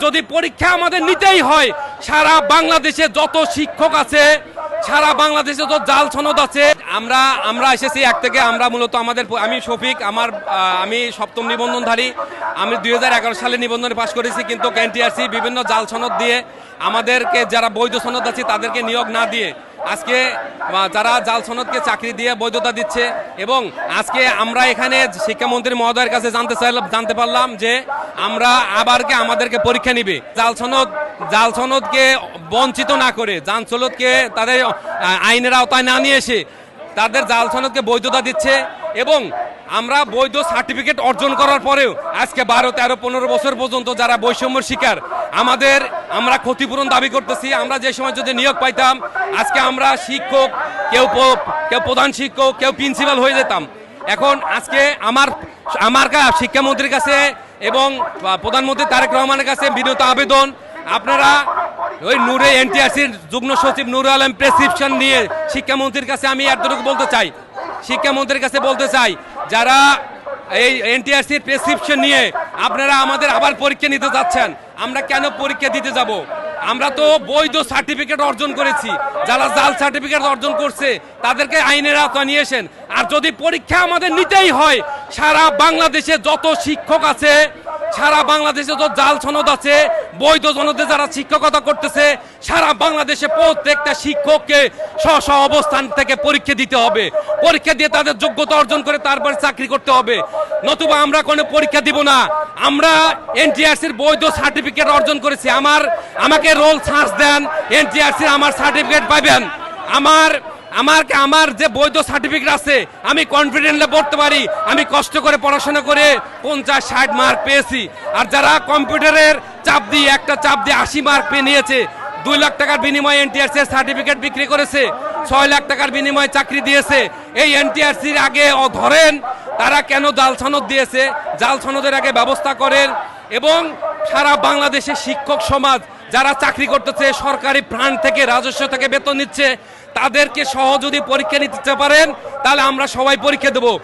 যদি পরীক্ষা আমাদের নিতেই হয়, সারা বাংলাদেশে যত শিক্ষক আছে, সারা বাংলাদেশে যত জাল সনদ আছে, আমরা এসেছি এক থেকে। আমরা মূলত আমি শফিক, আমি সপ্তম নিবন্ধনধারী। আমি 2011 সালে নিবন্ধনে পাশ করেছি, কিন্তু এনটিআরসি বিভিন্ন জাল সনদ দিয়ে আমাদেরকে, যারা বৈধ সনদ আছে তাদেরকে নিয়োগ না দিয়ে আজকে যারা জাল সনদকে চাকরি দিয়ে বৈধতা দিচ্ছে। এবং আজকে আমরা এখানে শিক্ষামন্ত্রী মহোদয়ের কাছে জানতে পারলাম যে আমাদেরকে পরীক্ষা নিবে, জাল সনদকে বঞ্চিত না করে, জাল সনদকে তাদের আইনের আওতায় না নিয়ে এসে তাদের জাল সনদকে বৈধতা দিচ্ছে। এবং আমরা বৈধ সার্টিফিকেট অর্জন করার পরেও আজকে 12, 13, 15 বছর পর্যন্ত যারা বৈষম্যের শিকার, আমরা ক্ষতিপূরণ দাবি করতেছি। আমরা যে সময় যদি নিয়োগ পাইতাম, আজকে আমরা শিক্ষক, কেউ প্রধান শিক্ষক, কেউ প্রিন্সিপাল হয়ে যেতাম। এখন আজকে আমার শিক্ষামন্ত্রীর কাছে এবং প্রধানমন্ত্রী তারেক রহমানের কাছে বিনীত আবেদন, আপনারা ওই এনটিআরসির যুগ্ম সচিব নুরুল আলম প্রেসক্রিপশন নিয়ে শিক্ষামন্ত্রীর কাছে আমি এতটুকু শিক্ষামন্ত্রীর কাছে বলতে চাই, যারা এই এনটিআরসির প্রেসক্রিপশন নিয়ে আপনারা আমাদের আবার পরীক্ষা নিতে যাচ্ছেন, আমরা কেন পরীক্ষা দিতে যাব? আমরা তো বৈধ সার্টিফিকেট অর্জন করেছি। যারা জাল সার্টিফিকেট অর্জন করছে তাদেরকে আইনের আওতায় নিয়ে আসেন। আর যদি পরীক্ষা আমাদের নিতেই হয়, সারা বাংলাদেশে যত শিক্ষক আছে, সারা বাংলাদেশে যত জাল সনদ আছে, বৈধ সনদে যারা শিক্ষকতা করতেছে, সারা বাংলাদেশে প্রত্যেকটা শিক্ষককে স্ব অবস্থান থেকে পরীক্ষা দিতে হবে। পরীক্ষা দিয়ে তাদের যোগ্যতা অর্জন করে তারপর চাকরি করতে হবে। নতুবা আমরা কোনো পরীক্ষা দিব না। আমরা এনটিআরসির বৈধ সার্টিফিকেট অর্জন করেছি। আমাকে রোল সার্চ দেন, এনটিআরসির আমার সার্টিফিকেট পাবেন। আমার যে বৈধ সার্টিফিকেট আছে, আমি কনফিডেন্টলি পড়তে পারি। আমি কষ্ট করে পড়াশোনা করে 50-60 মার্ক পেয়েছি। আর যারা কম্পিউটারের একটা চাপ দিয়ে 80 মার্ক পেয়ে নিয়েছে, 2 লাখ টাকার বিনিময়ে এনটিআরসি সার্টিফিকেট বিক্রি করেছে, 6 লাখ টাকার বিনিময়ে চাকরি দিয়েছে। এই এনটিআরসির আগে ধরেন তারা কেন জাল সনদ দিয়েছে, জাল সনদের আগে ব্যবস্থা করেন। এবং সারা বাংলাদেশে শিক্ষক সমাজ যারা চাকরি করতেছে, সরকারি ফান্ড থেকে, রাজস্ব থেকে বেতন নিচ্ছে, তাদেরকে সহ যদি পরীক্ষা নিতে পারেন, তাহলে আমরা সবাই পরীক্ষা দেবো।